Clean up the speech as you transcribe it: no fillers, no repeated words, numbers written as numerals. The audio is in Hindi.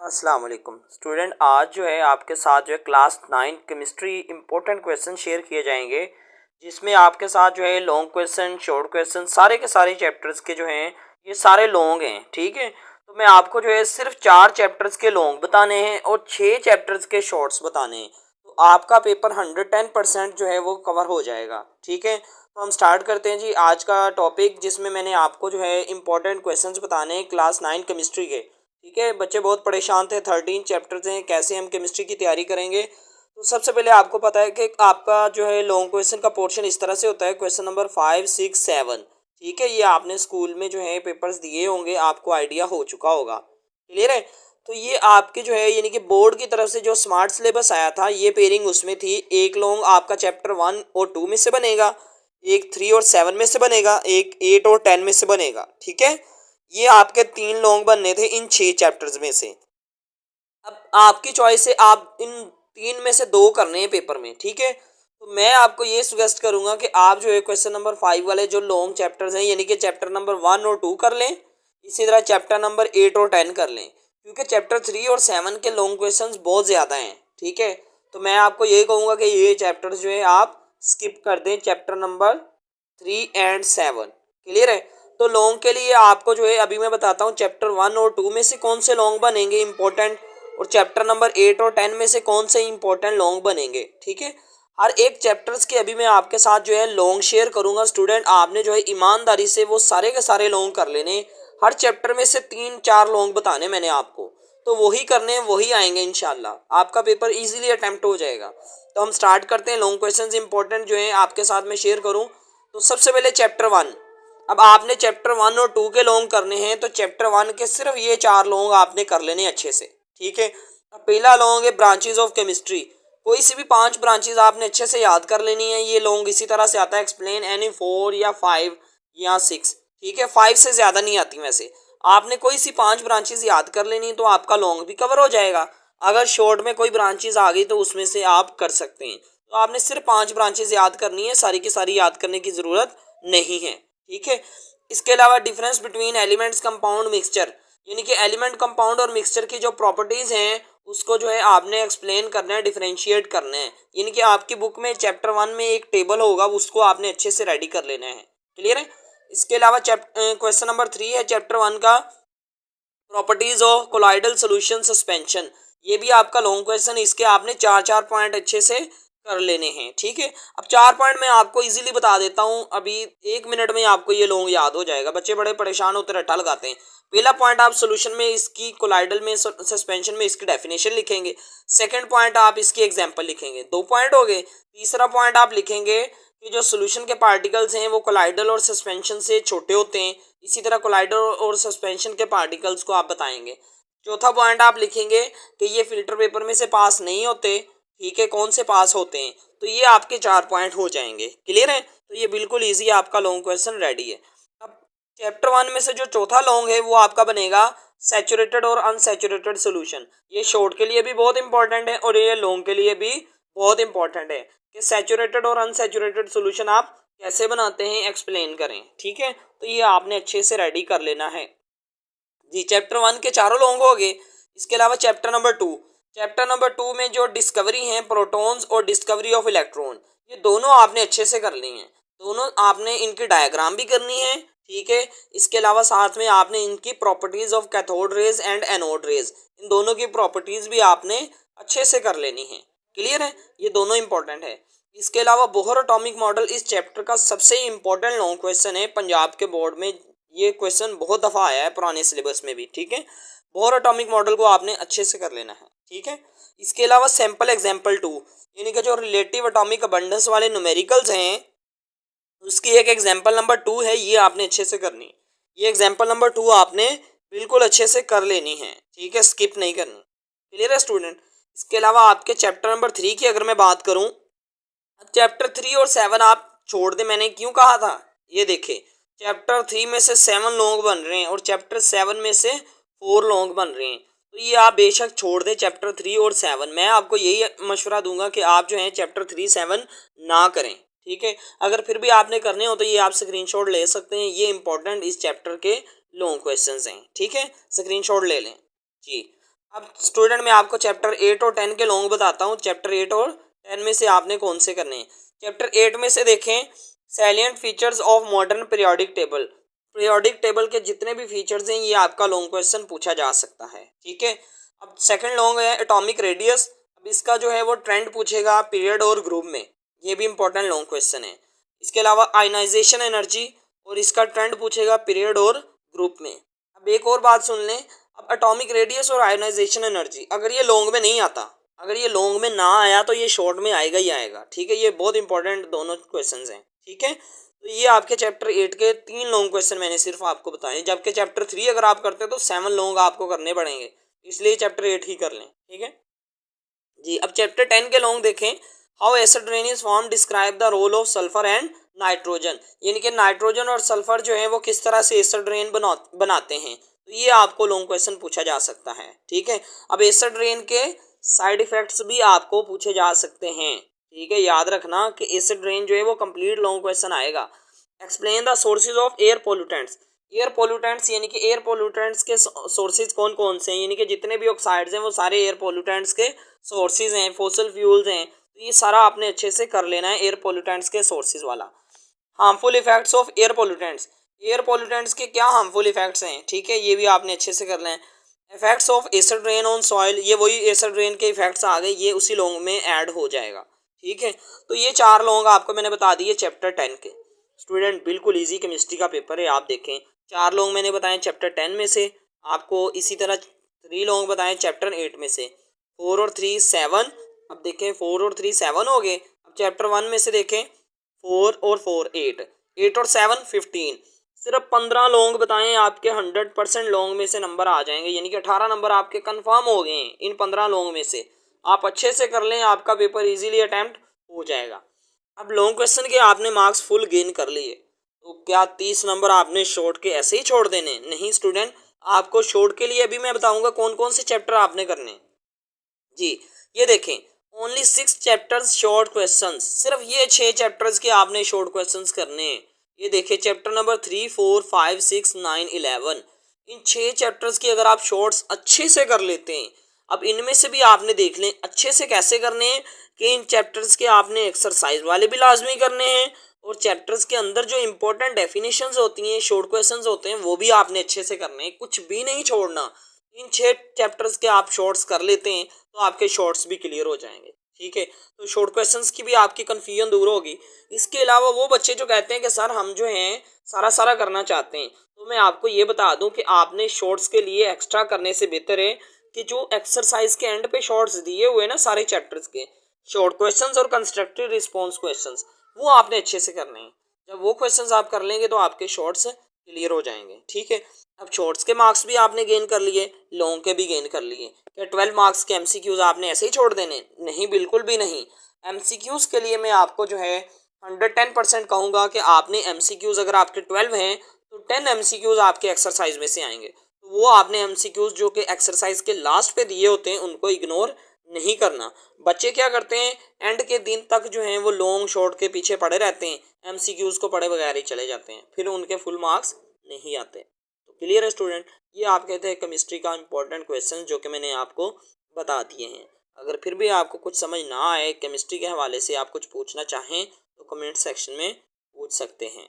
अस्सलाम वालेकुम स्टूडेंट। आज जो है आपके साथ जो है class 9 chemistry important question share किए जाएंगे, जिसमें आपके साथ जो है लॉन्ग क्वेश्चन, शॉर्ट क्वेश्चन, सारे के सारे चैप्टर्स के जो हैं ये सारे लॉन्ग हैं। ठीक है, तो मैं आपको जो है सिर्फ 4 चैप्टर्स के लॉन्ग बताने हैं और 6 चैप्टर्स के शॉर्ट्स बताने हैं। तो आपका पेपर 110% जो है वो कवर हो जाएगा। ठीक है, तो हम स्टार्ट करते हैं जी आज का टॉपिक, जिसमें मैंने आपको जो है इंपॉर्टेंट क्वेश्चंस बताने हैं क्लास 9 केमिस्ट्री के। ठीक है, बच्चे बहुत परेशान थे, 13 चैप्टर्स हैं, कैसे हम केमिस्ट्री की तैयारी करेंगे। तो सबसे पहले आपको पता है कि आपका जो है लॉन्ग क्वेश्चन का पोर्शन इस तरह से होता है, क्वेश्चन नंबर 5, 6, 7। ठीक है, ये आपने स्कूल में जो है पेपर्स दिए होंगे, आपको आइडिया हो चुका होगा। क्लियर है? तो ये आपके जो है यानी कि बोर्ड की तरफ से जो स्मार्ट सिलेबस आया था, ये पेयरिंग उसमें थी। एक लॉन्ग आपका चैप्टर 1 और 2 में से बनेगा, एक 3 और 7 में से बनेगा, एक 8 और 10 में से बनेगा। ठीक है, ये आपके 3 लॉन्ग बनने थे इन 6 चैप्टर्स में से। अब आपकी चॉइस है, आप इन 3 में से 2 करने हैं पेपर में। ठीक है, तो मैं आपको ये सजेस्ट करूंगा कि आप जो है क्वेश्चन नंबर 5 वाले जो लॉन्ग चैप्टर्स हैं, यानी कि चैप्टर नंबर 1 और 2 कर लें, इसी तरह चैप्टर नंबर 8 और 10 कर लें, क्योंकि चैप्टर 3 और 7 के लॉन्ग क्वेश्चंस बहुत ज़्यादा हैं। ठीक है, तो मैं आपको ये कहूँगा कि ये चैप्टर्स जो है आप स्किप कर दें, चैप्टर नंबर 3 एंड 7। क्लियर है? तो लॉन्ग के लिए आपको जो है अभी मैं बताता हूँ, चैप्टर 1 और 2 में से कौन से लॉन्ग बनेंगे इंपॉर्टेंट, और चैप्टर नंबर 8 और 10 में से कौन से इंपॉर्टेंट लॉन्ग बनेंगे। ठीक है, हर एक चैप्टर्स के अभी मैं आपके साथ जो है लॉन्ग शेयर करूंगा। स्टूडेंट, आपने जो है ईमानदारी से वो सारे के सारे लॉन्ग कर लेने। हर चैप्टर में से 3-4 लॉन्ग बताने मैंने आपको, तो वही करने, वही आएंगे इंशाल्लाह। आपका पेपर इजीली अटेम्प्ट हो जाएगा। तो हम स्टार्ट करते हैं। लॉन्ग क्वेश्चंस इंपॉर्टेंट जो है आपके साथ में शेयर करूँ, तो सबसे पहले चैप्टर 1। अब आपने चैप्टर 1 और 2 के लॉन्ग करने हैं, तो चैप्टर 1 के सिर्फ ये 4 लॉन्ग आपने कर लेने अच्छे से। ठीक है, अब पहला लॉन्ग है ब्रांचेज ऑफ केमिस्ट्री। कोई सी भी 5 ब्रांचेज आपने अच्छे से याद कर लेनी है। ये लॉन्ग इसी तरह से आता है, एक्सप्लेन एनी 4 या 5 या 6। ठीक है, 5 से ज़्यादा नहीं आती। वैसे आपने कोई सी 5 ब्रांचेज याद कर लेनी, तो आपका लॉन्ग भी कवर हो जाएगा। अगर शॉर्ट में कोई ब्रांचेज आ गई तो उसमें से आप कर सकते हैं। तो आपने सिर्फ 5 ब्रांचेज याद करनी है, सारी की सारी याद करने की ज़रूरत नहीं है। ठीक है, इसके अलावा difference between elements, compound, mixture, यानी कि एलिमेंट, कंपाउंड और मिक्सचर की जो प्रॉपर्टीज़ हैं उसको जो है आपने एक्सप्लेन करना है, डिफरेंशिएट करना है। यानी कि आपकी बुक में चैप्टर 1 में एक टेबल होगा, उसको आपने अच्छे से रेडी कर लेना है। क्लियर है? इसके अलावा क्वेश्चन नंबर 3 है चैप्टर 1 का, properties of colloidal solution suspension. ये भी आपका लॉन्ग क्वेश्चन, इसके आपने 4-4 पॉइंट अच्छे से कर लेने हैं। ठीक है, अब 4 पॉइंट मैं आपको इजीली बता देता हूँ, अभी 1 मिनट में आपको ये लॉन्ग याद हो जाएगा। बच्चे बड़े परेशान होते, रट्टा लगाते हैं। पहला पॉइंट, आप सोल्यूशन में इसकी, कोलाइडल में, सस्पेंशन में इसकी डेफिनेशन लिखेंगे। सेकंड पॉइंट, आप इसकी एग्जांपल लिखेंगे। 2 पॉइंट हो गए। तीसरा पॉइंट आप लिखेंगे कि जो सोल्यूशन के पार्टिकल्स हैं वो कोलाइडल और सस्पेंशन से छोटे होते हैं। इसी तरह कोलाइडल और सस्पेंशन के पार्टिकल्स को आप बताएंगे। चौथा पॉइंट आप लिखेंगे कि ये फिल्टर पेपर में से पास नहीं होते। ठीक है, कौन से पास होते हैं। तो ये आपके 4 पॉइंट हो जाएंगे। क्लियर है? तो ये बिल्कुल ईजी, आपका लॉन्ग क्वेश्चन रेडी है। अब चैप्टर 1 में से जो चौथा लॉन्ग है वो आपका बनेगा सैचुरेटेड और अनसैचुरेटेड सोल्यूशन। ये शॉर्ट के लिए भी बहुत इंपॉर्टेंट है और ये लॉन्ग के लिए भी बहुत इंपॉर्टेंट है कि सैचुरेटेड और अनसैचुरेटेड सोल्यूशन आप कैसे बनाते हैं, एक्सप्लेन करें। ठीक है, तो ये आपने अच्छे से रेडी कर लेना है जी। चैप्टर 1 के चारों लॉन्ग हो गए। इसके अलावा चैप्टर नंबर 2, चैप्टर नंबर 2 में जो डिस्कवरी हैं प्रोटॉन्स और डिस्कवरी ऑफ इलेक्ट्रॉन, ये दोनों आपने अच्छे से कर ली हैं। दोनों आपने इनकी डायग्राम भी करनी है। ठीक है, इसके अलावा साथ में आपने इनकी properties of cathode rays and anode rays, इन दोनों की प्रॉपर्टीज भी आपने अच्छे से कर लेनी है। क्लियर है? ये दोनों इंपॉर्टेंट है। इसके अलावा बोहर एटॉमिक मॉडल इस चैप्टर का सबसे इंपॉर्टेंट लॉन्ग क्वेश्चन है। पंजाब के बोर्ड में ये क्वेश्चन बहुत दफ़ा आया है, पुराने सिलेबस में भी। ठीक है, बोहर एटॉमिक मॉडल को आपने अच्छे से कर लेना है। ठीक है, इसके अलावा सैम्पल एग्जाम्पल 2, यानी कि जो रिलेटिव एटॉमिक अबंडेंस वाले न्यूमेरिकल्स हैं, उसकी एक एग्जाम्पल नंबर 2 है, ये आपने अच्छे से करनी है। ये एग्जाम्पल नंबर 2 आपने बिल्कुल अच्छे से कर लेनी है। ठीक है, स्किप नहीं करनी। क्लियर है स्टूडेंट? इसके अलावा आपके चैप्टर नंबर 3 की अगर मैं बात करूँ, चैप्टर 3 और 7 आप छोड़ दे। मैंने क्यों कहा था, ये देखें, चैप्टर 3 में से 7 लॉन्ग बन रहे हैं और चैप्टर 7 में से 4 लॉन्ग बन रहे हैं। तो ये आप बेशक छोड़ दें चैप्टर 3 और 7। मैं आपको यही मशवरा दूंगा कि आप जो है चैप्टर 3, 7 ना करें। ठीक है, अगर फिर भी आपने करने हो तो ये आप स्क्रीनशॉट ले सकते हैं। ये इंपॉर्टेंट इस चैप्टर के लॉन्ग क्वेश्चंस हैं। ठीक है, स्क्रीनशॉट ले लें जी। अब स्टूडेंट मैं आपको चैप्टर 8 और 10 के लॉन्ग बताता हूँ। चैप्टर 8 और 10 में से आपने कौन से करने हैं। चैप्टर 8 में से देखें salient features of modern periodic table. Periodic table के जितने भी फीचर्स हैं ये आपका लॉन्ग क्वेश्चन पूछा जा सकता है, ठीक है। अब सेकंड लॉन्ग है एटॉमिक रेडियस। अब इसका जो है वो ट्रेंड पूछेगा पीरियड और ग्रुप में, ये भी इंपॉर्टेंट लॉन्ग क्वेश्चन है। इसके अलावा आयनाइजेशन एनर्जी और इसका ट्रेंड पूछेगा पीरियड और ग्रुप में। अब एक और बात सुन लें, अब एटॉमिक रेडियस और आयनाइजेशन एनर्जी अगर ये लॉन्ग में नहीं आता, अगर ये लॉन्ग में ना आया तो ये शॉर्ट में आएगा ही आएगा, ठीक है। ये बहुत इंपॉर्टेंट दोनों क्वेश्चंस हैं, ठीक है। तो ये आपके चैप्टर 8 के 3 लॉन्ग क्वेश्चन मैंने सिर्फ आपको बताए, जबकि चैप्टर 3 अगर आप करते हैं तो 7 लॉन्ग आपको करने पड़ेंगे, इसलिए चैप्टर 8 ही कर लें, ठीक है जी। अब चैप्टर 10 के लॉन्ग देखें, how acid rain is form, describe the role of sulphur and nitrogen. यानी कि नाइट्रोजन और सल्फर जो है वो किस तरह से एसिड रेन बनाते हैं, तो ये आपको लॉन्ग क्वेश्चन पूछा जा सकता है, ठीक है। अब एसिड रेन के साइड इफेक्ट्स भी आपको पूछे जा सकते हैं, ठीक है। याद रखना कि एसिड रेन जो है वो कंप्लीट लॉन्ग क्वेश्चन आएगा। Explain the sources of air pollutants. Air pollutants यानी कि एयर पोल्यूटेंट्स के सोर्सेज कौन कौन से हैं, यानी कि जितने भी ऑक्साइड्स हैं वो सारे एयर पोल्यूटेंट्स के सोर्सेज हैं, फॉसिल फ्यूल्स हैं, तो ये सारा आपने अच्छे से कर लेना है एयर पोल्यूटेंट्स के सोर्सेज वाला। Harmful effects of air pollutants, air pollutants के क्या हार्मफुल इफेक्ट्स हैं, ठीक है, ये भी आपने अच्छे से करना है। Effects of acid rain on soil, ये वही एसिड रेन के इफेक्ट्स आ गए, ये उसी लॉन्ग में ऐड हो जाएगा, ठीक है। तो ये 4 लॉन्ग आपको मैंने बता दिए चैप्टर 10 के। स्टूडेंट बिल्कुल इजी केमिस्ट्री का पेपर है, आप देखें 4 लॉन्ग मैंने बताए चैप्टर 10 में से, आपको इसी तरह 3 लॉन्ग बताए चैप्टर 8 में से, 4 और 3 7। अब देखें 4 और 3 7 हो गए। अब चैप्टर 1 में से देखें 4 और 4 8, 8 और 7 15। सिर्फ 15 लॉन्ग बताएं, आपके 100% लॉन्ग में से नंबर आ जाएंगे, यानी कि 18 नंबर आपके कंफर्म हो गए हैं इन 15 लॉन्ग में से। आप अच्छे से कर लें, आपका पेपर इजीली अटेम्प्ट हो जाएगा। अब लॉन्ग क्वेश्चन के आपने मार्क्स फुल गेन कर लिए, तो क्या 30 नंबर आपने शॉर्ट के ऐसे ही छोड़ देने? नहीं स्टूडेंट, आपको शॉर्ट के लिए अभी मैं बताऊंगा कौन कौन से चैप्टर आपने करने जी। ये देखें ओनली 6 चैप्टर्स शॉर्ट क्वेश्चंस, सिर्फ ये 6 चैप्टर्स के आपने शॉर्ट क्वेश्चंस करने हैं। ये देखिए चैप्टर नंबर 3 4 5 6 9 11, इन 6 चैप्टर्स की अगर आप शॉर्ट्स अच्छे से कर लेते हैं, अब इनमें से भी आपने देख लें अच्छे से कैसे करने हैं कि इन चैप्टर्स के आपने एक्सरसाइज वाले भी लाजमी करने हैं, और चैप्टर्स के अंदर जो इंपॉर्टेंट डेफिनेशंस होती हैं, शॉर्ट क्वेश्चंस होते हैं, वो भी आपने अच्छे से करने हैं, कुछ भी नहीं छोड़ना। इन 6 चैप्टर्स के आप शॉर्ट्स कर लेते हैं तो आपके शॉर्ट्स भी क्लियर हो जाएंगे, ठीक है। तो शॉर्ट क्वेश्चंस की भी आपकी कन्फ्यूजन दूर होगी। इसके अलावा वो बच्चे जो कहते हैं कि सर हम जो हैं सारा सारा करना चाहते हैं, तो मैं आपको ये बता दूं कि आपने शॉर्ट्स के लिए एक्स्ट्रा करने से बेहतर है कि जो एक्सरसाइज के एंड पे शॉर्ट्स दिए हुए ना सारे चैप्टर्स के शॉर्ट क्वेश्चंस और कंस्ट्रक्टिव रिस्पॉन्स क्वेश्चंस, वो आपने अच्छे से करने हैं। जब वो क्वेश्चंस आप कर लेंगे तो आपके शॉर्ट्स क्लियर हो जाएंगे, ठीक है। अब शॉर्ट्स के मार्क्स भी आपने गेन कर लिए, लॉन्ग के भी गेन कर लिए। क्या 12 मार्क्स के एमसीक्यूज आपने ऐसे ही छोड़ देने? नहीं, बिल्कुल भी नहीं। एमसीक्यूज के लिए मैं आपको जो है 110% कहूँगा कि आपने एमसीक्यूज अगर आपके 12 हैं तो 10 एमसीक्यूज आपके एक्सरसाइज में से आएंगे, तो वो आपने एमसीक्यूज जो कि एक्सरसाइज के लास्ट पे दिए होते हैं उनको इग्नोर नहीं करना। बच्चे क्या करते हैं एंड के दिन तक जो हैं वो लॉन्ग शॉर्ट के पीछे पड़े रहते हैं, एमसीक्यूज को पढ़े बगैर ही चले जाते हैं, फिर उनके फुल मार्क्स नहीं आते। क्लियर है स्टूडेंट, ये आप कहते हैं केमिस्ट्री का इंपॉर्टेंट क्वेश्चन जो कि मैंने आपको बता दिए हैं। अगर फिर भी आपको कुछ समझ ना आए केमिस्ट्री के हवाले से, आप कुछ पूछना चाहें तो कमेंट सेक्शन में पूछ सकते हैं।